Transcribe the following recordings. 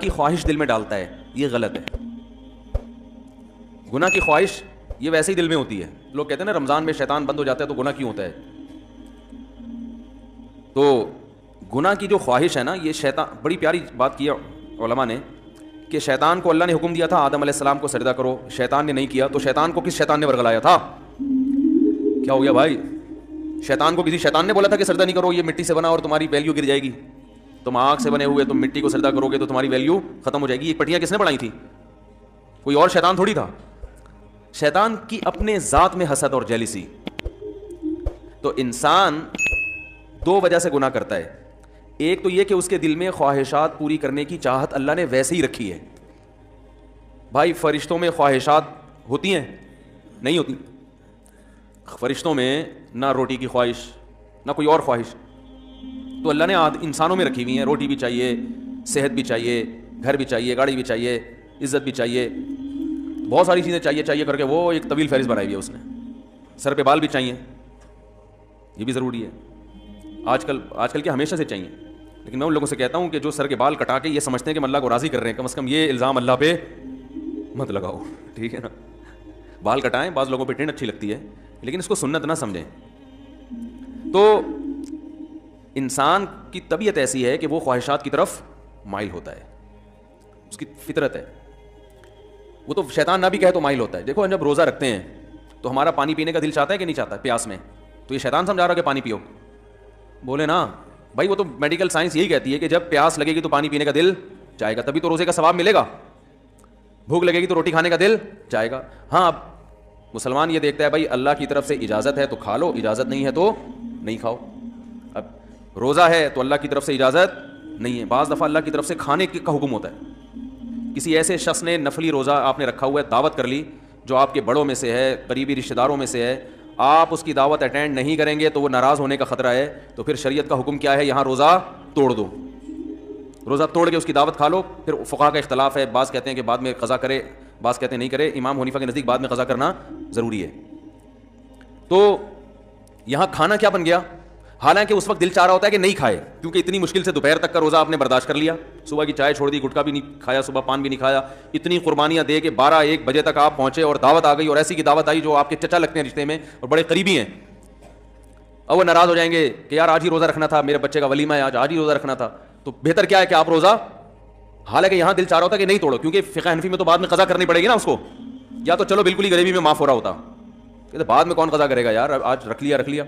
کی خواہش دل میں ڈالتا ہے، یہ غلط ہے. گناہ کی خواہش یہ ویسے ہی دل میں ہوتی ہے. لوگ کہتے ہیں نا رمضان میں شیطان بند ہو جاتا ہے تو گناہ کیوں ہوتا ہے. تو گناہ کی جو خواہش ہے نا، یہ شیطان، بڑی پیاری بات کی علماء نے کہ شیطان کو اللہ نے حکم دیا تھا آدم علیہ السلام کو سجدہ کرو، شیطان نے نہیں کیا، تو شیطان کو کس شیطان نے ورگلایا تھا؟ کیا ہو گیا بھائی؟ شیطان کو کسی شیطان نے بولا تھا کہ سجدہ نہیں کرو، یہ مٹی سے بنا اور تمہاری ویلیو گر جائے گی، تم آگ سے بنے ہوئے، تم مٹی کو سجدہ کرو گے تو تمہاری ویلیو ختم ہو جائے گی. یہ پٹیاں کس نے بنائی تھی؟ کوئی اور شیطان تھوڑی تھا. شیطان کی اپنے ذات میں حسد اور جیلسی. تو انسان دو وجہ سے گناہ کرتا ہے. ایک تو یہ کہ اس کے دل میں خواہشات پوری کرنے کی چاہت اللہ نے ویسے ہی رکھی ہے. بھائی فرشتوں میں خواہشات ہوتی ہیں؟ نہیں ہوتی. فرشتوں میں نہ روٹی کی خواہش نہ کوئی اور خواہش، تو اللہ نے انسانوں میں رکھی ہوئی ہیں. روٹی بھی چاہیے، صحت بھی چاہیے، گھر بھی چاہیے، گاڑی بھی چاہیے، عزت بھی چاہیے، بہت ساری چیزیں چاہیے کر کے وہ ایک طویل فہرست بنائی ہوئی ہے اس نے. سر پہ بال بھی چاہیے، یہ بھی ضروری ہے. آج کل کیا ہمیشہ سے چاہیے. لیکن میں ان لوگوں سے کہتا ہوں کہ جو سر کے بال کٹا کے یہ سمجھتے ہیں کہ ہم اللہ کو راضی کر رہے ہیں، کم از کم یہ الزام اللہ پہ مت لگاؤ، ٹھیک ہے نا. بال کٹائیں، بعض لوگوں پہ ٹرینڈ اچھی لگتی ہے، لیکن اس کو سنت نہ سمجھیں. تو انسان کی طبیعت ایسی ہے کہ وہ خواہشات کی طرف مائل ہوتا ہے، اس کی فطرت ہے. وہ تو شیطان نہ بھی کہے تو مائل ہوتا ہے. دیکھو جب روزہ رکھتے ہیں تو ہمارا پانی پینے کا دل چاہتا ہے کہ نہیں چاہتا پیاس میں؟ تو یہ شیطان سمجھا رہا کہ پانی پیو؟ بولے نا بھائی، وہ تو میڈیکل سائنس یہی کہتی ہے کہ جب پیاس لگے گی تو پانی پینے کا دل چاہے گا، تبھی تو روزے کا ثواب ملے گا. بھوک لگے گی تو روٹی کھانے کا دل چاہے گا. ہاں، اب مسلمان یہ دیکھتا ہے بھائی اللہ کی طرف سے اجازت ہے تو کھا لو، اجازت نہیں ہے تو نہیں کھاؤ. اب روزہ ہے تو اللہ کی طرف سے اجازت نہیں ہے. بعض دفعہ اللہ کی طرف سے کھانے کا حکم ہوتا ہے. کسی ایسے شخص نے نفلی روزہ آپ نے رکھا ہوا ہے، دعوت کر لی جو آپ کے بڑوں میں سے ہے، قریبی رشتہ داروں میں سے ہے، آپ اس کی دعوت اٹینڈ نہیں کریں گے تو وہ ناراض ہونے کا خطرہ ہے. تو پھر شریعت کا حکم کیا ہے؟ یہاں روزہ توڑ دو، روزہ توڑ کے اس کی دعوت کھا لو. پھر فقہا کا اختلاف ہے، بعض کہتے ہیں کہ بعد میں قضا کرے، بعض کہتے ہیں نہیں کرے. امام حنیفہ کے نزدیک بعد میں قضا کرنا ضروری ہے. تو یہاں کھانا کیا بن گیا؟ حالانکہ اس وقت دل چاہ رہا ہوتا ہے کہ نہیں کھائے، کیونکہ اتنی مشکل سے دوپہر تک کا روزہ آپ نے برداشت کر لیا، صبح کی چائے چھوڑ دی، گٹکا بھی نہیں کھایا، صبح پان بھی نہیں کھایا، اتنی قربانیاں دے کے 12-1 بجے تک آپ پہنچے اور دعوت آ گئی، اور ایسی کی دعوت آئی جو آپ کے چچا لگتے ہیں رشتے میں اور بڑے قریبی ہیں. اب وہ ناراض ہو جائیں گے کہ یار آج ہی روزہ رکھنا تھا، میرے بچے کا ولیمہ ہے، آج ہی روزہ رکھنا تھا. تو بہتر کیا ہے کہ آپ روزہ، حالانکہ یہاں دل چاہ رہا ہوتا کہ نہیں توڑو، کیونکہ فقہ حنفی میں تو بعد میں قضا کرنی پڑے گی نا اس کو. یا تو چلو بالکل ہی غریبی میں معاف ہو رہا ہوتا، کہ بعد میں کون قضا کرے گا یار، آج رکھ لیا.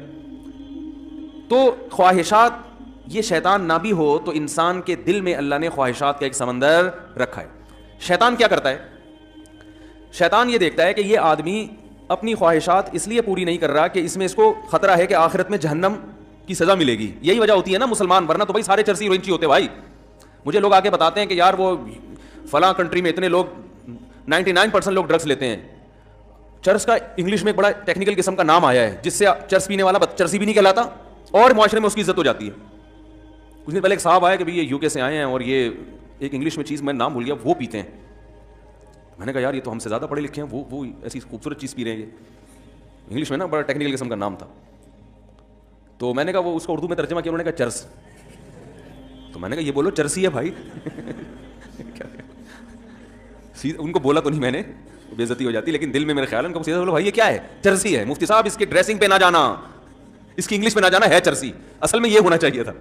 تو خواہشات، یہ شیطان نہ بھی ہو تو انسان کے دل میں اللہ نے خواہشات کا ایک سمندر رکھا ہے. شیطان کیا کرتا ہے؟ شیطان یہ دیکھتا ہے کہ یہ آدمی اپنی خواہشات اس لیے پوری نہیں کر رہا کہ اس میں اس کو خطرہ ہے کہ آخرت میں جہنم کی سزا ملے گی. یہی وجہ ہوتی ہے نا مسلمان، ورنہ تو بھائی سارے چرسی رینچی ہوتے. بھائی مجھے لوگ آ کے بتاتے ہیں کہ یار وہ فلاں کنٹری میں اتنے لوگ 99% لوگ ڈرگس لیتے ہیں. چرس کا انگلش میں ایک بڑا ٹیکنیکل قسم کا نام آیا ہے جس سے چرس پینے والا چرسی بھی نہیں کہلاتا اور معاشرے میں اس کی عزت ہو جاتی ہے. کچھ دن پہلے ایک صاحب آیا کہ یہ UK سے آئے ہیں اور یہ ایک انگلش میں چیز میں نام بھول گیا وہ پیتے ہیں. میں نے کہا یار یہ تو ہم سے زیادہ پڑھے لکھے ہیں، وہ ایسی خوبصورت چیز پی رہے ہیں. یہ انگلش میں نا بڑا ٹیکنیکل قسم کا نام تھا. تو میں نے کہا وہ اس کو اردو میں ترجمہ کیا، انہوں نے کہا چرس. تو میں نے کہا یہ بولو چرسی ہے بھائی. ان کو بولا تو نہیں میں نے، بے عزتی ہو جاتی، لیکن دل میں میرے خیال ہے ان کو سیدھا بولو بھائی یہ کیا ہے؟ چرسی ہے. مفتی صاحب اس کے ڈریسنگ پہ نہ جانا، اس کی انگلش میں نہ جانا، ہے چرسی. اصل میں یہ ہونا چاہیے تھا.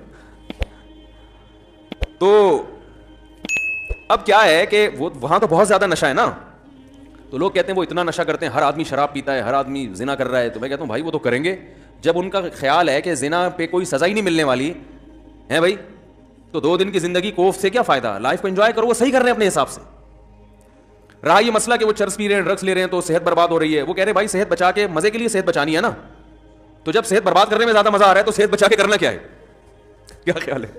تو اب کیا ہے کہ وہ وہاں تو بہت زیادہ نشہ ہے نا، تو لوگ کہتے ہیں وہ اتنا نشہ کرتے ہیں، ہر آدمی شراب پیتا ہے، ہر آدمی زنا کر رہا ہے. تو میں کہتا ہوں بھائی وہ تو کریں گے، جب ان کا خیال ہے کہ زنا پہ کوئی سزا ہی نہیں ملنے والی ہے بھائی، تو 2 دن کی زندگی کوف سے کیا فائدہ؟ لائف کو انجوائے کرو. وہ صحیح کر رہے ہیں اپنے حساب سے. رہا یہ مسئلہ کہ وہ چرس پی رہے ہیں، ڈرگس لے رہے ہیں تو صحت برباد ہو رہی ہے، وہ کہہ رہے ہیں بھائی صحت بچا کے، مزے کے لیے صحت بچانی ہے نا، تو جب صحت برباد کرنے میں زیادہ مزہ آ رہا ہے تو صحت بچا کے کرنا کیا ہے؟ کیا خیال ہے؟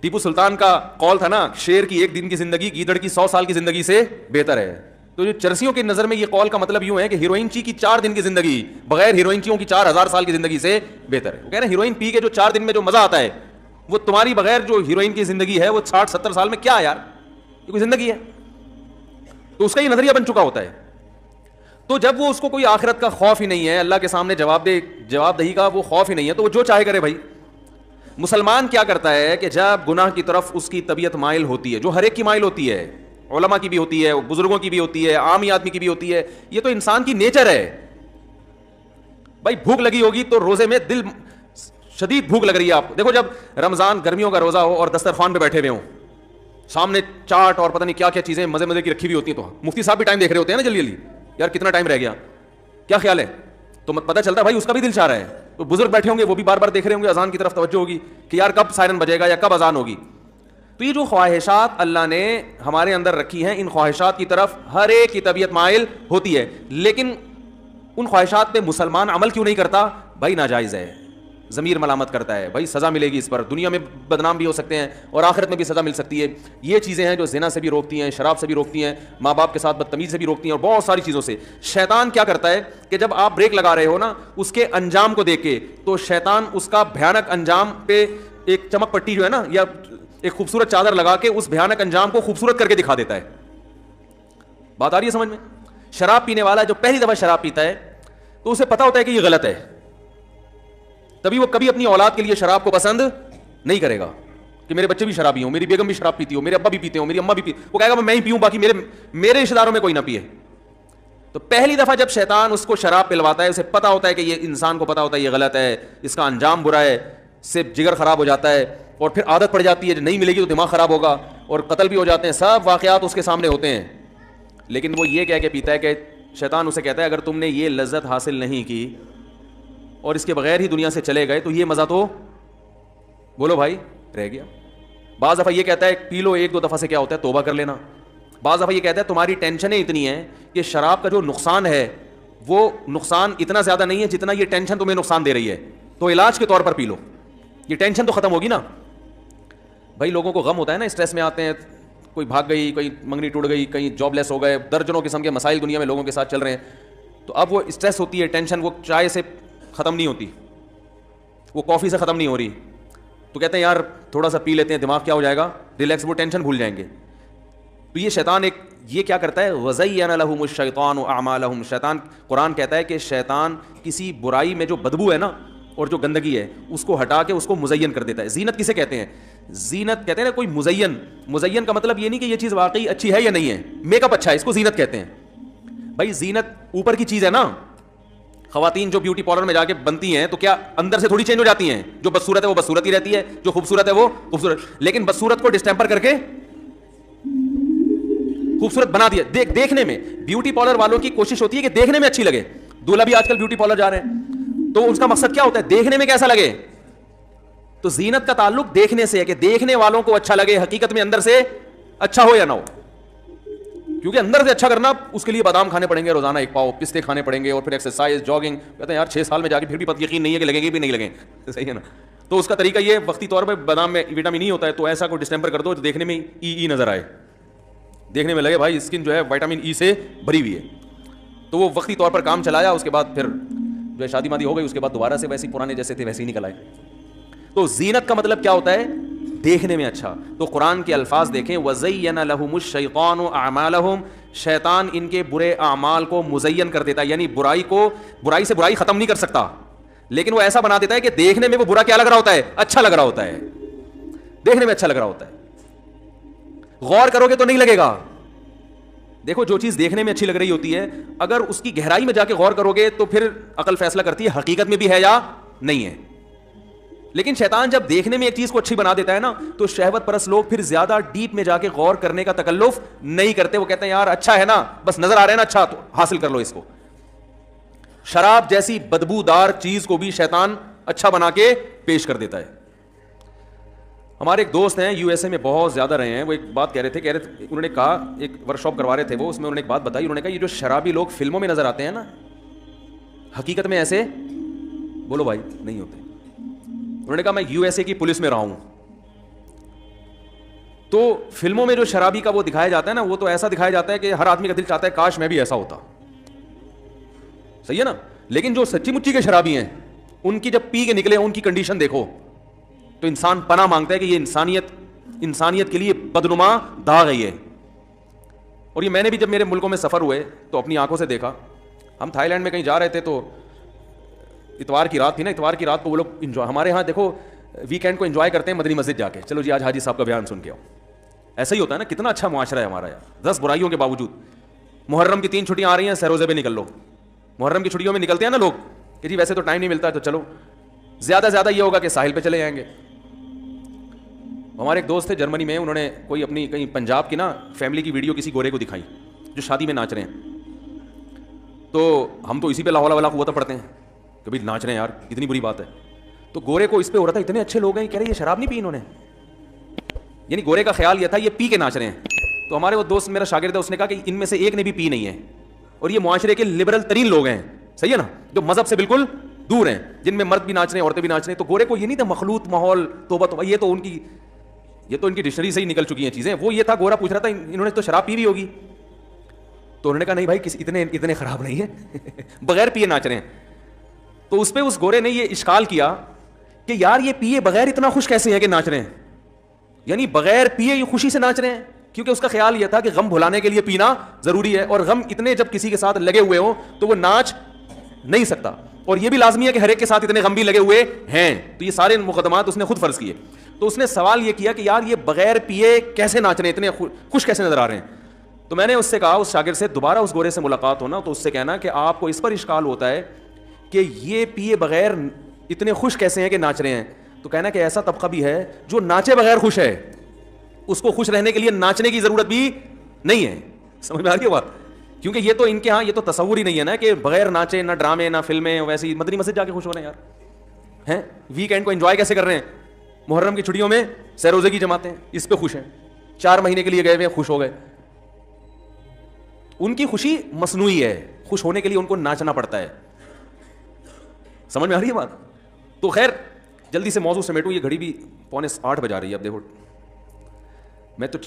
ٹیپو سلطان کا قول تھا نا، شیر کی 1 دن کی زندگی گیدڑ کی 100 سال کی زندگی سے بہتر ہے. تو جو چرسیوں کی نظر میں یہ قول کا مطلب یوں ہے کہ ہیروئن چی کی 4 دن کی زندگی بغیر ہیروئن چیوں کی 4000 سال کی زندگی سے بہتر ہے. وہ کہہ رہے ہیں ہیروئن پی کے جو 4 دن میں جو مزہ آتا ہے وہ تمہاری بغیر جو ہیروئن کی زندگی ہے وہ 60-70 سال میں کیا ہے یار، یہ کوئی زندگی ہے؟ تو اس کا یہ نظریہ بن چکا ہوتا ہے. تو جب وہ اس کو کوئی آخرت کا خوف ہی نہیں ہے، اللہ کے سامنے جواب دہی کا وہ خوف ہی نہیں ہے، تو وہ جو چاہے کرے بھائی. مسلمان کیا کرتا ہے کہ جب گناہ کی طرف اس کی طبیعت مائل ہوتی ہے, جو ہر ایک کی مائل ہوتی ہے, علماء کی بھی ہوتی ہے, بزرگوں کی بھی ہوتی ہے, عامی آدمی کی بھی ہوتی ہے, یہ تو انسان کی نیچر ہے. بھائی بھوک لگی ہوگی تو روزے میں دل شدید بھوک لگ رہی ہے آپ کو. دیکھو جب رمضان گرمیوں کا روزہ ہو اور دسترخوان پہ بیٹھے ہوئے ہوں, سامنے چاٹ اور پتہ نہیں کیا کیا چیزیں مزے مزے کی رکھی ہوئی ہوتی ہیں, تو مفتی صاحب بھی ٹائم دیکھ رہے ہوتے ہیں نا جلدی جلدی, یار کتنا ٹائم رہ گیا, کیا خیال ہے, تو پتہ چلتا ہے بھائی اس کا بھی دل چاہ رہا ہے. تو بزرگ بیٹھے ہوں گے وہ بھی بار بار دیکھ رہے ہوں گے, اذان کی طرف توجہ ہوگی کہ یار کب سائرن بجے گا یا کب اذان ہوگی. تو یہ جو خواہشات اللہ نے ہمارے اندر رکھی ہیں, ان خواہشات کی طرف ہر ایک کی طبیعت مائل ہوتی ہے, لیکن ان خواہشات پہ مسلمان عمل کیوں نہیں کرتا؟ بھائی ناجائز ہے, ضمیر ملامت کرتا ہے, بھائی سزا ملے گی اس پر, دنیا میں بدنام بھی ہو سکتے ہیں اور آخرت میں بھی سزا مل سکتی ہے. یہ چیزیں ہیں جو زنا سے بھی روکتی ہیں, شراب سے بھی روکتی ہیں, ماں باپ کے ساتھ بدتمیزی سے بھی روکتی ہیں, اور بہت ساری چیزوں سے. شیطان کیا کرتا ہے کہ جب آپ بریک لگا رہے ہو نا, اس کے انجام کو دیکھ کے, تو شیطان اس کا بھیانک انجام پہ ایک چمک پٹی جو ہے نا, یا ایک خوبصورت چادر لگا کے اس بھیانک انجام کو خوبصورت کر کے دکھا دیتا ہے. بات آ رہی ہے سمجھ میں؟ شراب پینے والا جو پہلی دفعہ شراب پیتا ہے تو اسے پتا ہوتا ہے کہ یہ غلط ہے, تبھی وہ کبھی اپنی اولاد کے لیے شراب کو پسند نہیں کرے گا کہ میرے بچے بھی شرابی ہوں, میری بیگم بھی شراب پیتی ہو, میرے ابا بھی پیتے ہوں, میری اماں بھی پیتی, وہ کہے گا میں ہی پیوں, باقی میرے رشتے داروں میں کوئی نہ پیے. تو پہلی دفعہ جب شیطان اس کو شراب پلواتا ہے, اسے پتا ہوتا ہے کہ یہ انسان کو پتا ہوتا ہے یہ غلط ہے, اس کا انجام برا ہے, سے جگر خراب ہو جاتا ہے, اور پھر عادت پڑ جاتی ہے, نہیں ملے گی تو دماغ خراب ہوگا, اور قتل بھی ہو جاتے ہیں, سب واقعات اس کے سامنے ہوتے ہیں. لیکن وہ یہ کہہ کے پیتا ہے کہ شیطان اسے کہتا ہے اگر تم نے یہ لذت حاصل نہیں کی اور اس کے بغیر ہی دنیا سے چلے گئے تو یہ مزہ تو بولو بھائی رہ گیا. بعض دفعہ یہ کہتا ہے پی لو, ایک دو دفعہ سے کیا ہوتا ہے توبہ کر لینا. بعض دفعہ یہ کہتا ہے تمہاری ٹینشنیں اتنی ہیں کہ شراب کا جو نقصان ہے وہ نقصان اتنا زیادہ نہیں ہے جتنا یہ ٹینشن تمہیں نقصان دے رہی ہے, تو علاج کے طور پر پی لو, یہ ٹینشن تو ختم ہوگی نا. بھائی لوگوں کو غم ہوتا ہے نا, اسٹریس میں آتے ہیں, کوئی بھاگ گئی, کوئی منگنی ٹوٹ گئی, کہیں جاب لیس ہو گئے, درجنوں قسم کے مسائل دنیا میں لوگوں کے ساتھ چل رہے ہیں. تو اب وہ اسٹریس ہوتی ہے, ٹینشن, وہ چائے سے ختم نہیں ہوتی, وہ کافی سے ختم نہیں ہو رہی, تو کہتے ہیں یار تھوڑا سا پی لیتے ہیں, دماغ کیا ہو جائے گا, ریلیکس, وہ ٹینشن بھول جائیں گے. تو یہ شیطان ایک یہ کیا کرتا ہے, وَزَيَّنَ لَهُمُ الشَّيْطَانُ أَعْمَالَهُمْ, شیطان, قرآن کہتا ہے کہ شیطان کسی برائی میں جو بدبو ہے نا اور جو گندگی ہے اس کو ہٹا کے اس کو مزین کر دیتا ہے. زینت کسے کہتے ہیں؟ زینت کہتے ہیں نا کوئی مزین کا مطلب یہ نہیں کہ یہ چیز واقعی اچھی ہے یا نہیں ہے, میک اپ اچھا ہے, اس کو زینت کہتے ہیں. بھائی زینت اوپر کی چیز ہے نا, خواتین جو بیوٹی پارلر میں جا کے بنتی ہیں تو کیا اندر سے تھوڑی چینج ہو جاتی ہیں, جو بدصورت ہے وہ بدصورت ہی رہتی ہے, جو خوبصورت ہے وہ خوبصورت, لیکن بدصورت کو ڈسٹیمپر کر کے خوبصورت بنا دیا. دیکھنے میں بیوٹی پارلر والوں کی کوشش ہوتی ہے کہ دیکھنے میں اچھی لگے. دولہا بھی آج کل بیوٹی پارلر جا رہے ہیں, تو اس کا مقصد کیا ہوتا ہے, دیکھنے میں کیسا لگے. تو زینت کا تعلق دیکھنے سے ہے کہ دیکھنے والوں کو اچھا لگے, حقیقت میں اندر سے اچھا ہو یا نہ ہو. کیونکہ اندر سے اچھا کرنا اس کے لیے بادام کھانے پڑیں گے روزانہ, ایک پاؤ پستے کھانے پڑیں گے, اور پھر ایکسرسائز, جاگنگ. کہتے ہیں یار 6 سال میں جا کے پھر بھی یقین نہیں ہے کہ لگیں گے بھی نہیں لگیں, صحیح ہے نا. تو اس کا طریقہ یہ وقتی طور پہ بادام میں وٹامن ای ہوتا ہے, تو ایسا کوئی ڈسٹیمپر کر دو جو دیکھنے میں ای نظر آئے, دیکھنے میں لگے بھائی اسکن جو ہے وٹامن ای سے بھری ہوئی ہے. تو وہ وقتی طور پر کام چلایا, اس کے بعد پھر جو ہے شادی مادی ہو گئی, اس کے بعد دوبارہ سے ویسے پرانے جیسے تھے ویسے ہی نکل آئے. تو زینت کا مطلب کیا ہوتا ہے, دیکھنے میں اچھا. تو قرآن کے الفاظ دیکھیں, وَزَيَّنَ لَهُمُ الشَّيْطَانُ أَعْمَالَهُمْ, شیطان ان کے برے اعمال کو مزین کر دیتا ہے, یعنی برائی سے برائی ختم نہیں کر سکتا, لیکن وہ ایسا بنا دیتا ہے کہ دیکھنے میں وہ برا کیا لگ رہا ہوتا ہے, اچھا لگ رہا ہوتا ہے, دیکھنے میں اچھا لگ رہا ہوتا ہے. غور کرو گے تو نہیں لگے گا. دیکھو جو چیز دیکھنے میں اچھی لگ رہی ہوتی ہے, اگر اس کی گہرائی میں جا کے غور کرو گے تو پھر عقل فیصلہ کرتی ہے حقیقت میں بھی ہے یا نہیں ہے. لیکن شیطان جب دیکھنے میں ایک چیز کو اچھی بنا دیتا ہے نا, تو شہوت پرست لوگ پھر زیادہ ڈیپ میں جا کے غور کرنے کا تکلف نہیں کرتے. وہ کہتے ہیں یار اچھا ہے نا, بس نظر آ رہا ہے نا اچھا, تو حاصل کر لو اس کو. شراب جیسی بدبودار چیز کو بھی شیطان اچھا بنا کے پیش کر دیتا ہے. ہمارے ایک دوست ہیں یو ایس اے میں بہت زیادہ رہے ہیں, وہ ایک بات کہہ رہے تھے, انہوں نے کہا, ایک ورک شاپ کروا رہے تھے وہ, اس میں انہوں نے ایک بات بتائی. انہوں نے کہا یہ جو شرابی لوگ فلموں میں نظر آتے ہیں نا, حقیقت میں ایسے بولو بھائی نہیں ہوتے. انہوں نے کہا میں یو ایس اے کی پولیس میں رہا ہوں, تو فلموں میں جو شرابی کا وہ دکھایا جاتا ہے نا, وہ تو ایسا دکھایا جاتا ہے کہ ہر آدمی کا دل چاہتا ہے کاش میں بھی ایسا ہوتا, صحیح ہے نا. لیکن جو سچی مچی کے شرابی ہیں, ان کی جب پی کے نکلے ان کی کنڈیشن دیکھو تو انسان پناہ مانگتا ہے کہ یہ انسانیت کے لیے بدنما داغ ہے یہ. اور یہ میں نے بھی جب میرے ملکوں میں سفر ہوئے تو اپنی آنکھوں سے دیکھا. ہم تھائی لینڈ میں کہیں جا رہے تھے, تو اتوار کی رات تھی نا, اتوار کی رات کو وہ لوگ انجوائے, ہمارے ہاں دیکھو ویکینڈ کو انجوائے کرتے ہیں مدنی مسجد جا کے, چلو جی آج حاجی صاحب کا بیان سن کے آؤ. ایسا ہی ہوتا ہے نا, کتنا اچھا معاشرہ ہے ہمارا یار, 10 برائیوں کے باوجود. محرم کی 3 چھٹیاں آ رہی ہیں, سروزے پہ نکل لو. محرم کی چھٹیوں میں نکلتے ہیں نا لوگ کہ جی ویسے تو ٹائم نہیں ملتا ہے تو چلو, زیادہ زیادہ یہ ہوگا کہ ساحل پہ چلے جائیں گے. ہمارے ایک دوست تھے جرمنی میں, انہوں نے کوئی اپنی کہیں پنجاب کی نا فیملی کی ویڈیو کسی گورے کو دکھائی جو شادی میں ناچ رہے ہیں. تو ہم تو اسی پہ لا حول ولا قوت پڑھتے ہیں, کبھی ناچ رہے ہیں یار اتنی بری بات ہے. تو گورے کو اس پہ ہو رہا تھا, اتنے اچھے لوگ ہیں, کہہ رہے یہ شراب نہیں پی انہوں نے, یعنی گورے کا خیال یہ تھا یہ پی کے ناچ رہے ہیں. تو ہمارے وہ دوست میرا شاگرد ہے, اس نے کہا کہ ان میں سے ایک نے بھی پی نہیں ہے, اور یہ معاشرے کے لبرل ترین لوگ ہیں, صحیح ہے نا, جو مذہب سے بالکل دور ہیں, جن میں مرد بھی ناچ رہے ہیں عورتیں بھی ناچ رہے ہیں. تو گورے کو یہ نہیں تھا مخلوط ماحول توبہ توبہ, یہ تو ان کی ڈکشنری سے ہی نکل چکی ہیں چیزیں. وہ یہ تھا, گورا پوچھ رہا تھا انہوں نے تو شراب پی بھی ہوگی. تو انہوں نے کہا نہیں بھائی اتنے خراب نہیں ہے, بغیر پیے ناچ رہے ہیں. تو اس پہ اس گورے نے یہ اشکال کیا کہ یار یہ پیے بغیر اتنا خوش کیسے ہیں کہ ناچ رہے ہیں, یعنی بغیر پیے یہ خوشی سے ناچ رہے ہیں. کیونکہ اس کا خیال یہ تھا کہ غم بھلانے کے لیے پینا ضروری ہے, اور غم اتنے جب کسی کے ساتھ لگے ہوئے ہوں تو وہ ناچ نہیں سکتا, اور یہ بھی لازمی ہے کہ ہر ایک کے ساتھ اتنے غم بھی لگے ہوئے ہیں. تو یہ سارے مقدمات اس نے خود فرض کیے. تو اس نے سوال یہ کیا کہ یار یہ بغیر پیے کیسے ناچ رہے ہیں, اتنے خوش کیسے نظر آ رہے ہیں. تو میں نے اس سے کہا, اس شاگرد سے, دوبارہ اس گورے سے ملاقات ہونا تو اس سے کہنا کہ آپ کو اس پر اشکال ہوتا ہے کہ یہ پیے بغیر اتنے خوش کیسے ہیں کہ ناچ رہے ہیں. تو کہنا کہ ایسا طبقہ بھی ہے جو ناچے بغیر خوش ہے, اس کو خوش رہنے کے لیے ناچنے کی ضرورت بھی نہیں ہے. سمجھ میں آ رہی ہے بات؟ کیونکہ یہ تو ان کے ہاں یہ تو تصور ہی نہیں ہے نا کہ بغیر ناچے نہ ڈرامے نہ فلمیں, ویسے ہی مدنی مسجد جا کے خوش ہو رہے ہیں یار ہیں. ویکینڈ کو انجوائے کیسے کر رہے ہیں, محرم کی چھٹیوں میں سہ روزے کی جماعتیں, اس پہ خوش ہیں. 4 مہینے کے لیے گئے ہوئے خوش ہو گئے. ان کی خوشی مصنوعی ہے, خوش ہونے کے لیے ان کو ناچنا پڑتا ہے. سمجھ میں آ رہی ہے بات؟ تو خیر جلدی سے موضوع سمیٹوں, یہ گھڑی بھی 7:45 بجا رہی ہے. اب دیکھو میں تو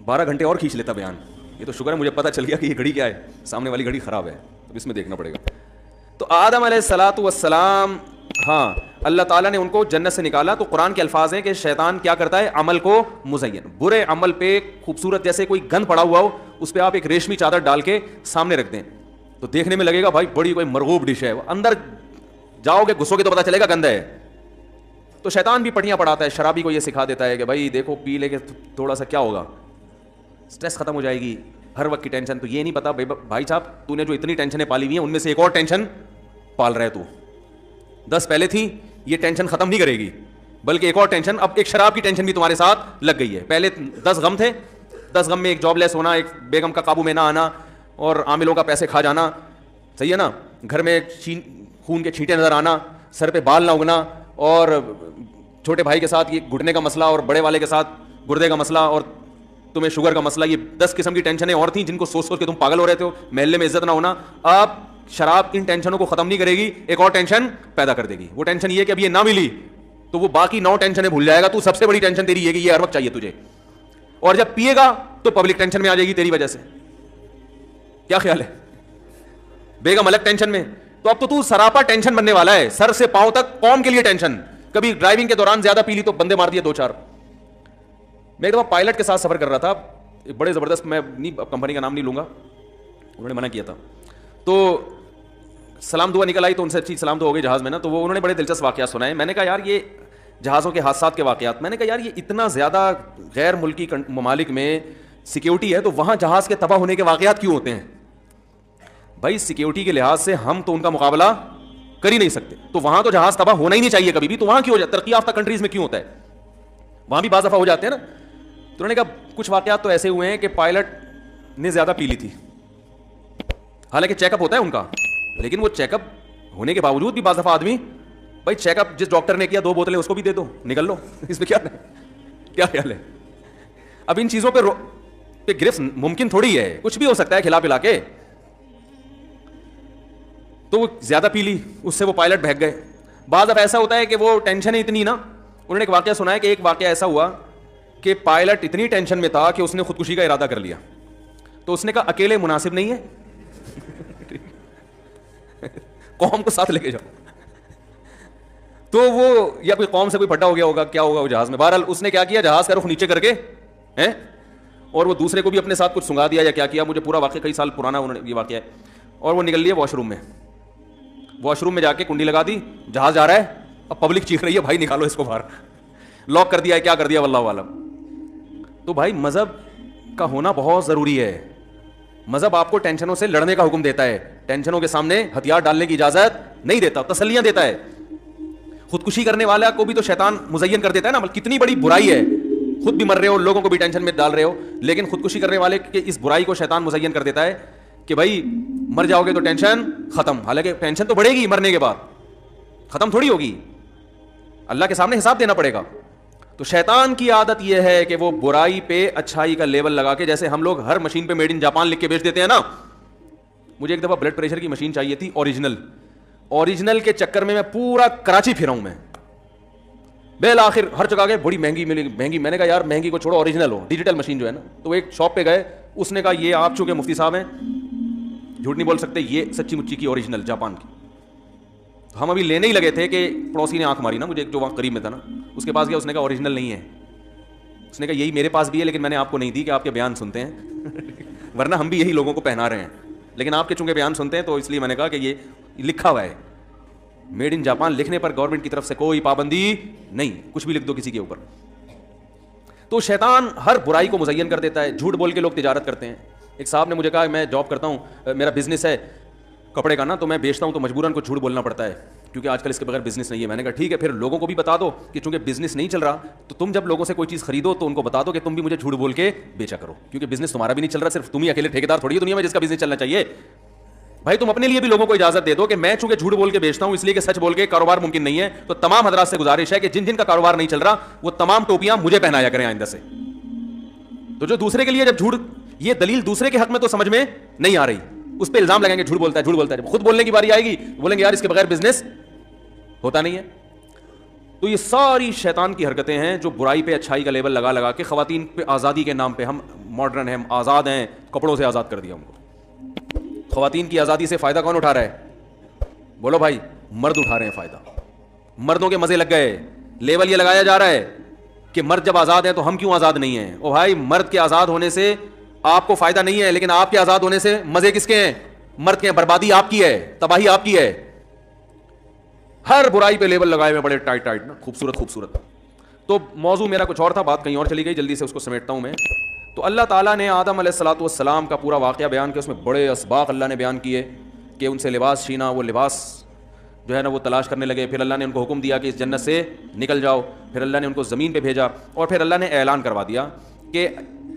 12 گھنٹے اور کھینچ لیتا بیان, یہ تو شکر ہے مجھے پتہ چل گیا کہ یہ گھڑی کیا ہے, سامنے والی گھڑی خراب ہے, اب اس میں دیکھنا پڑے گا. تو آدم علیہ الصلاۃ والسلام, ہاں اللہ تعالیٰ نے ان کو جنت سے نکالا. تو قرآن کے الفاظ ہیں کہ شیطان کیا کرتا ہے, عمل کو مزین, برے عمل پہ خوبصورت جیسے کوئی گند پڑا ہوا ہو اس پہ آپ ایک ریشمی چادر ڈال کے سامنے رکھ دیں تو دیکھنے میں لگے گا بھائی بڑی کوئی مرغوب ڈش ہے, اندر جاؤ گے گھسو گے تو پتہ چلے گا گند ہے. تو شیطان بھی پٹیاں پڑھاتا ہے, شرابی کو یہ سکھا دیتا ہے کہ بھائی دیکھو پی لے کے تھوڑا سا کیا ہوگا, سٹریس ختم ہو جائے گی, ہر وقت کی ٹینشن. تو یہ نہیں پتا بھائی صاحب تو نے جو اتنی ٹینشنیں پالی ہوئی ہیں ان میں سے ایک اور ٹینشن پال رہے تو 10 پہلے تھی, یہ ٹینشن ختم نہیں کرے گی بلکہ ایک اور ٹینشن, اب ایک شراب کی ٹینشن بھی تمہارے ساتھ لگ گئی ہے. پہلے 10 غم تھے, 10 غم میں ایک جاب لیس ہونا, ایک بیگم کا قابو میں نہ آنا, اور عاملوں کا پیسے کھا جانا, صحیح ہے نا, گھر میں خون کے چھینٹے نظر آنا, سر پہ بال نہ اگنا, اور چھوٹے بھائی کے ساتھ یہ گھٹنے کا مسئلہ, اور بڑے والے کے ساتھ گردے کا مسئلہ, اور تمہیں شوگر کا مسئلہ. یہ 10 قسم کی ٹینشنیں اور تھیں جن کو سوچ سوچ کے تم پاگل ہو رہے تھے. محلے میں عزت نہ ہونا. آپ شراب ان ٹینشنوں کو ختم نہیں کرے گی, ایک اور ٹینشن پیدا کر دے گی. وہ ٹینشن یہ کہ اب یہ نہ ملی تو وہ باقی 9 ٹینشنیں بھول جائے گا. تو سب سے بڑی ٹینشن تیری یہ کہ یہ ہر وقت چاہیے تجھے, اور جب پیے گا تو پبلک ٹینشن میں آ جائے گی تیری وجہ سے. کیا خیال ہے؟ بیگم الگ ٹینشن میں. تو اب تو سراپا ٹینشن بننے والا ہے, سر سے پاؤں تک قوم کے لیے ٹینشن. کبھی ڈرائیونگ کے دوران زیادہ پی لی تو بندے مار دیے 2-4. میں ایک دفعہ پائلٹ کے ساتھ سفر کر رہا تھا, بڑے زبردست, میں کمپنی کا نام نہیں لوں گا, انہوں نے منع کیا تھا. تو سلام دعا نکل آئی تو ان سے اچھی سلام دعا ہو گئی جہاز میں نا. تو وہ انہوں نے بڑے دلچسپ واقعات سنائے. میں نے کہا یار یہ جہازوں کے حادثات کے واقعات, میں نے کہا یار یہ اتنا زیادہ غیر ملکی ممالک میں سیکیورٹی ہے تو وہاں جہاز کے تباہ ہونے کے واقعات کیوں ہوتے ہیں؟ بھائی سیکیورٹی کے لحاظ سے ہم تو ان کا مقابلہ کر ہی نہیں سکتے, تو وہاں تو جہاز تباہ ہونا ہی نہیں چاہیے کبھی بھی. تو وہاں کیوں ہو جاتا ہے؟ ترقی یافتہ کنٹریز میں کیوں ہوتا ہے؟ وہاں بھی بعض دفعہ ہو جاتے ہیں نا. تو انہوں نے کہا کچھ واقعات تو ایسے ہوئے ہیں کہ پائلٹ نے زیادہ پی لی تھی, حالانکہ چیک اپ ہوتا ہے ان کا, لیکن وہ چیک اپ ہونے کے باوجود بھی بعض دفعہ آدمی, بھائی چیک اپ جس ڈاکٹر نے کیا 2 بوتلیں اس کو بھی دے دو, نکل لو, اس میں کیا خیال ہے؟ اب ان چیزوں پہ گرفت ممکن تھوڑی ہے, کچھ بھی ہو سکتا ہے کھلا پلا کے. تو وہ زیادہ پی لی, اس سے وہ پائلٹ بہک گئے. بعض اب ایسا ہوتا ہے کہ وہ ٹینشن اتنی نا, انہوں نے ایک واقعہ سنا ہے کہ ایک واقعہ ایسا ہوا کہ پائلٹ اتنی ٹینشن میں تھا کہ اس نے خودکشی کا ارادہ کر لیا. تو اس نے کہا اکیلے مناسب نہیں ہے, قوم کو ساتھ لے کے جاؤ. تو وہ یا کوئی قوم سے کوئی پھٹا ہو گیا ہوگا, کیا ہوگا وہ جہاز میں. بہرحال اس نے کیا کیا, جہاز کا رخ نیچے کر کے ہیں, اور وہ دوسرے کو بھی اپنے ساتھ کچھ سنگا دیا یا کیا کیا, مجھے پورا واقعہ کئی سال پرانا یہ واقعہ ہے. اور وہ نکل لیا واش روم میں. واش روم میں جا کے کنڈی لگا دی, جہاز جا رہا ہے, اب پبلک چیخ رہی ہے بھائی نکالو اس کو باہر. لاک کر دیا ہے, کیا کر دیا واللہ عالم. تو بھائی مذہب کا ہونا بہت ضروری ہے. مذہب آپ کو ٹینشنوں سے لڑنے کا حکم دیتا ہے, ٹینشنوں کے سامنے ہتھیار ڈالنے کی اجازت نہیں دیتا, تسلیاں دیتا ہے. خودکشی کرنے والا کو بھی تو شیطان مزین کر دیتا ہے نا, کتنی بڑی برائی ہے, خود بھی مر رہے ہو, لوگوں کو بھی ٹینشن میں ڈال رہے ہو, لیکن خودکشی کرنے والے کے اس برائی کو شیطان مزین کر دیتا ہے کہ بھائی مر جاؤ گے تو ٹینشن ختم. حالانکہ ٹینشن تو بڑھے گی مرنے کے بعد, ختم تھوڑی ہوگی, اللہ کے سامنے حساب دینا پڑے گا. تو شیطان کی عادت یہ ہے کہ وہ برائی پہ اچھائی کا لیبل لگا کے, جیسے ہم لوگ ہر مشین پہ میڈ ان جاپان لکھ کے بیچ دیتے ہیں نا. مجھے ایک دفعہ بلڈ پریشر کی مشین چاہیے تھی اوریجنل کے چکر میں پورا کراچی پھرا ہوں میں, بالآخر ہر جگہ گئے, بڑی مہنگی ملی, مہنگی. میں نے کہا یار مہنگی کو چھوڑو, اوریجنل ہو, ڈیجیٹل مشین جو ہے نا. تو ایک شاپ پہ گئے, اس نے کہا یہ آپ چونکہ مفتی صاحب ہیں جھوٹ نہیں بول سکتے, یہ سچی مچی کی اوریجنل جاپان کی. ہم ابھی لینے ہی لگے تھے کہ پڑوسی نے آنکھ ماری نا مجھے, جو وہاں قریب میں تھا نا, اس کے پاس گیا, اس نے کہا اوریجنل نہیں ہے. اس نے کہا یہی میرے پاس بھی ہے لیکن میں نے آپ کو نہیں دی کہ آپ کے بیان سنتے ہیں, ورنہ ہم بھی یہی لوگوں کو پہنا رہے ہیں, لیکن آپ کے چونکہ بیان سنتے ہیں تو اس لیے میں نے کہا کہ یہ لکھا ہوا ہے میڈ ان جاپان. لکھنے پر گورنمنٹ کی طرف سے کوئی پابندی نہیں, کچھ بھی لکھ دو کسی کے اوپر. تو شیطان ہر برائی کو مزین کر دیتا ہے. جھوٹ بول کے لوگ تجارت کرتے ہیں. ایک صاحب نے مجھے کہا میں جاب کرتا ہوں, میرا بزنس ہے کپڑے کا نا, تو میں بیچتا ہوں تو مجبوراً کو جھوٹ بولنا پڑتا ہے کیونکہ آج کل اس کے بغیر بزنس نہیں ہے. میں نے کہا ٹھیک ہے, پھر لوگوں کو بھی بتا دو کہ چونکہ بزنس نہیں چل رہا تو تم جب لوگوں سے کوئی چیز خریدو تو ان کو بتا دو کہ تم بھی مجھے جھوٹ بول کے بیچا کرو, کیونکہ بزنس تمہارا بھی نہیں چل رہا, صرف تم ہی اکیلے ٹھیکیدار تھوڑی ہے دنیا میں جس کا بزنس چلنا چاہیے. بھائی تم اپنے لیے بھی لوگوں کو اجازت دے دو کہ میں چونکہ جھوٹ بول کے بیچتا ہوں اس لیے کہ سچ بول کے کاروبار ممکن نہیں ہے. تو تمام حضرات سے گزارش ہے کہ جن جن کا کاروبار نہیں چل رہا وہ تمام ٹوپیاں مجھے پہنایا کریں آئندہ سے. تو جو دوسرے کے لیے جب جھوٹ, یہ دلیل دوسرے کے حق میں تو سمجھ میں نہیں آ رہی, اس پہ الزام لگائیں گے جھوٹ بولتا ہے جھوٹ بولتا ہے. خود بولنے کی باری آئے گی بولیں گے یار اس کے بغیر بزنس ہوتا نہیں ہے. تو یہ ساری شیطان کی حرکتیں ہیں جو برائی پہ اچھائی کا لیبل لگا لگا کے خواتین پہ آزادی کے نام پہ, ہم ماڈرن ہیں, ہم آزاد ہیں, کپڑوں سے آزاد کر دیا ان کو. خواتین کی آزادی سے فائدہ کون اٹھا رہا ہے؟ بولو بھائی, مرد اٹھا رہے ہیں فائدہ. مردوں کے مزے لگ گئے, لیبل یہ لگایا جا رہا ہے کہ مرد جب آزاد ہیں تو ہم کیوں آزاد نہیں ہیں. او بھائی مرد کے آزاد ہونے سے آپ کو فائدہ نہیں ہے, لیکن آپ کے آزاد ہونے سے مزے کس کے ہیں؟ مرد کے ہیں. بربادی آپ کی ہے, تباہی آپ کی ہے. ہر برائی پہ لیبل لگائے ہوئے بڑے ٹائٹ نا, خوبصورت. تو موضوع میرا کچھ اور تھا, بات کہیں اور چلی گئی, جلدی سے اس کو سمیٹتا ہوں میں. تو اللہ تعالیٰ نے آدم علیہ الصلوۃ والسلام کا پورا واقعہ بیان کیا, اس میں بڑے اسباق اللہ نے بیان کیے کہ ان سے لباس چھینا, وہ لباس جو ہے نا وہ تلاش کرنے لگے. پھر اللہ نے ان کو حکم دیا کہ اس جنت سے نکل جاؤ. پھر اللہ نے ان کو زمین پہ بھیجا اور پھر اللہ نے اعلان کروا دیا کہ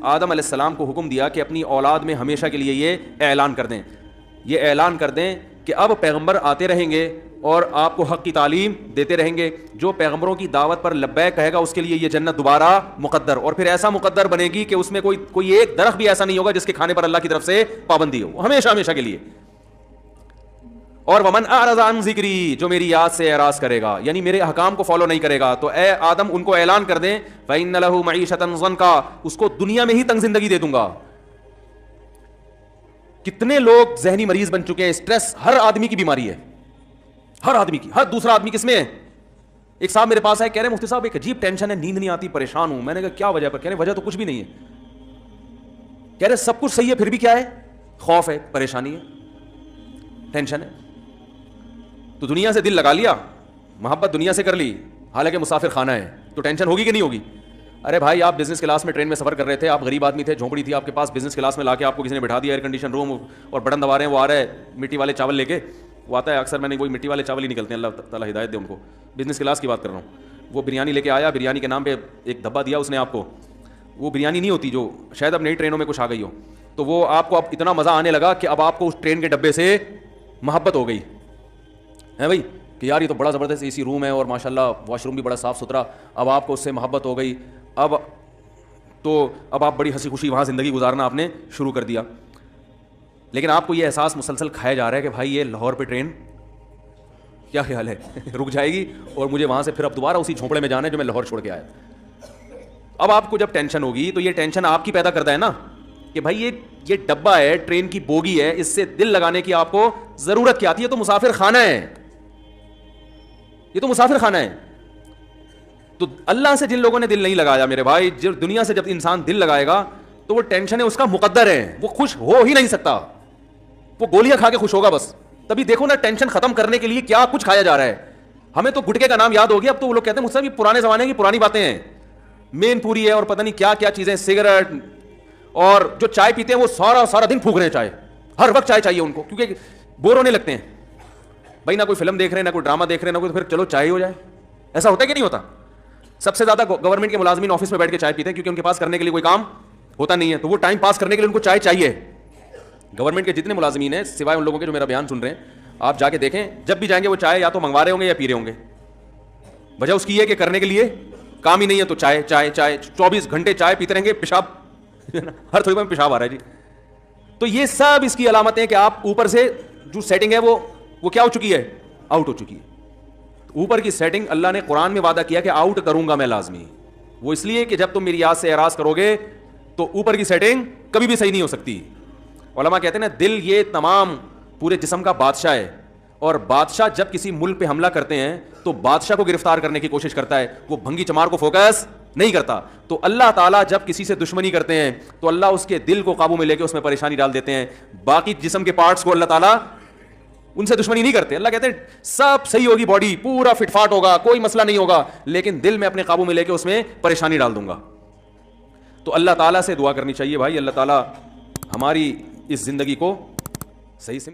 آدم علیہ السلام کو حکم دیا کہ اپنی اولاد میں ہمیشہ کے لیے یہ اعلان کر دیں کہ اب پیغمبر آتے رہیں گے اور آپ کو حق کی تعلیم دیتے رہیں گے. جو پیغمبروں کی دعوت پر لبیک کہے گا اس کے لیے یہ جنت دوبارہ مقدر, اور پھر ایسا مقدر بنے گی کہ اس میں کوئی ایک درخت بھی ایسا نہیں ہوگا جس کے کھانے پر اللہ کی طرف سے پابندی ہو, ہمیشہ کے لیے. اور ومن اعرض عن ذکری, جو میری یاد سے اعراض کرے گا یعنی میرے احکام کو فالو نہیں کرے گا, تو اے آدم ان کو اعلان کر دیں فإن لہ معیشۃ ضنکا, اس کو دنیا میں ہی تنگ زندگی دے دوں گا. کتنے لوگ ذہنی مریض بن چکے ہیں, اسٹریس ہر آدمی کی بیماری ہے, ہر آدمی کی, ہر دوسرا آدمی کس میں ہے. ایک صاحب میرے پاس آئے, کہہ رہے مفتی صاحب ایک عجیب ٹینشن ہے, نیند نہیں آتی, پریشان ہوں. میں نے کہا کیا وجہ پر؟ کہہ رہے وجہ تو کچھ بھی نہیں ہے. کہہ رہے سب کچھ صحیح ہے پھر بھی کیا ہے؟ خوف ہے, پریشانی ہے, ٹینشن ہے. تو دنیا سے دل لگا لیا, محبت دنیا سے کر لی, حالانکہ مسافر خانہ ہے, تو ٹینشن ہوگی کہ نہیں ہوگی؟ ارے بھائی آپ بزنس کلاس میں ٹرین میں سفر کر رہے تھے, آپ غریب آدمی تھے, جھونپڑی تھی آپ کے پاس, بزنس کلاس میں لا کے آپ کو کسی نے بٹھا دیا, ایئر کنڈیشن روم, اور بٹن دبا رہے ہیں, وہ آ رہا ہے مٹی والے چاول لے کے, وہ آتا ہے اکثر, میں نے وہی مٹی والے چاول ہی نکلتے ہیں, اللہ تعالیٰ ہدایت دے ان کو. بزنس کلاس کی بات کر رہا ہوں. وہ بریانی لے کے آیا, بریانی کے نام پہ ایک دھبا دیا اس نے آپ کو, وہ بریانی نہیں ہوتی جو شاید اب نئی ٹرینوں میں کچھ آ گئی ہو, تو وہ آپ کو اب اتنا مزہ آنے لگا کہ اب آپ کو اس ٹرین کے ڈبے سے محبت ہو گئی ہے بھائی, کہ یار یہ تو بڑا زبردست اے سی روم ہے اور ماشاء اللہ واش روم بھی بڑا صاف ستھرا. اب آپ کو اس سے محبت ہو گئی, اب آپ بڑی ہنسی خوشی وہاں زندگی گزارنا آپ نے شروع کر دیا. لیکن آپ کو یہ احساس مسلسل کھایا جا رہا ہے کہ بھائی یہ لاہور پہ ٹرین کیا خیال ہے رک جائے گی اور مجھے وہاں سے پھر اب دوبارہ اسی جھونپڑے میں جانا ہے جو میں لاہور چھوڑ کے آیا. اب آپ کو جب ٹینشن ہوگی تو یہ ٹینشن آپ کی پیدا کرتا ہے نا کہ بھائی یہ ڈبہ ہے, ٹرین کی بوگی ہے, اس سے دل لگانے کی آپ کو ضرورت کیا آتی ہے؟ تو مسافر خانہ ہے, یہ تو مسافر خانہ ہے. تو اللہ سے جن لوگوں نے دل نہیں لگایا میرے بھائی, دنیا سے جب انسان دل لگائے گا تو وہ ٹینشن ہے اس کا مقدر ہے, وہ خوش ہو ہی نہیں سکتا, وہ گولیاں کھا کے خوش ہوگا بس. تبھی دیکھو نا ٹینشن ختم کرنے کے لیے کیا کچھ کھایا جا رہا ہے. ہمیں تو گٹکے کا نام یاد ہو گیا, اب تو وہ لوگ کہتے ہیں مجھ سے یہ پرانے زمانے کی پرانی باتیں ہیں, مین پوری ہے اور پتہ نہیں کیا کیا چیزیں, سگریٹ, اور جو چائے پیتے ہیں وہ سارا دن پھونک رہے ہیں چائے, ہر وقت چائے چاہیے ان کو, کیونکہ بور ہونے لگتے ہیں بھائی, نہ کوئی فلم دیکھ رہے ہیں, نہ کوئی ڈرامہ دیکھ رہے ہیں, نہ کوئی, پھر چلو چائے ہو جائے. ایسا ہوتا ہے کہ نہیں ہوتا؟ سب سے زیادہ گورنمنٹ کے ملازمین آفس میں بیٹھ کے چائے پیتے ہیں کیونکہ ان کے پاس کرنے کے لیے کوئی کام ہوتا نہیں ہے, تو وہ ٹائم پاس کرنے کے لیے ان کو چائے چاہیے. گورنمنٹ کے جتنے ملازمین ہیں سوائے ان لوگوں کے جو میرا بیان سن رہے ہیں, آپ جا کے دیکھیں, جب بھی جائیں گے وہ چائے یا تو منگوا رہے ہوں گے یا پی رہے ہوں گے. وجہ اس کی ہے کہ کرنے کے لیے کام ہی نہیں ہے, تو چائے چائے چائے, 24 گھنٹے چائے پیتے رہیں گے, پیشاب ہر تھوڑی میں پیشاب آ رہا ہے جی. تو یہ سب اس کی علامتیں ہیں کہ آپ اوپر سے جو سیٹنگ ہے وہ کیا ہو چکی ہے, آؤٹ ہو چکی ہے. اوپر کی سیٹنگ اللہ نے قرآن میں وعدہ کیا کہ آؤٹ کروں گا میں لازمی, وہ اس لیے کہ جب تم میری یاد سے اعراض کرو گے تو اوپر کی سیٹنگ کبھی بھی صحیح نہیں ہو سکتی. علماء کہتے ہیں نا, دل یہ تمام پورے جسم کا بادشاہ ہے, اور بادشاہ جب کسی ملک پہ حملہ کرتے ہیں تو بادشاہ کو گرفتار کرنے کی کوشش کرتا ہے, وہ بھنگی چمار کو فوکس نہیں کرتا. تو اللہ تعالیٰ جب کسی سے دشمنی کرتے ہیں تو اللہ اس کے دل کو قابو میں لے کے اس میں پریشانی ڈال دیتے ہیں, باقی جسم کے پارٹس کو اللہ تعالیٰ ان سے دشمنی نہیں کرتے. اللہ کہتے ہیں سب صحیح ہوگی, باڈی پورا فٹ فاٹ ہوگا, کوئی مسئلہ نہیں ہوگا, لیکن دل میں اپنے قابو میں لے کے اس میں پریشانی ڈال دوں گا. تو اللہ تعالیٰ سے دعا کرنی چاہیے بھائی, اللہ تعالیٰ ہماری اس زندگی کو صحیح سے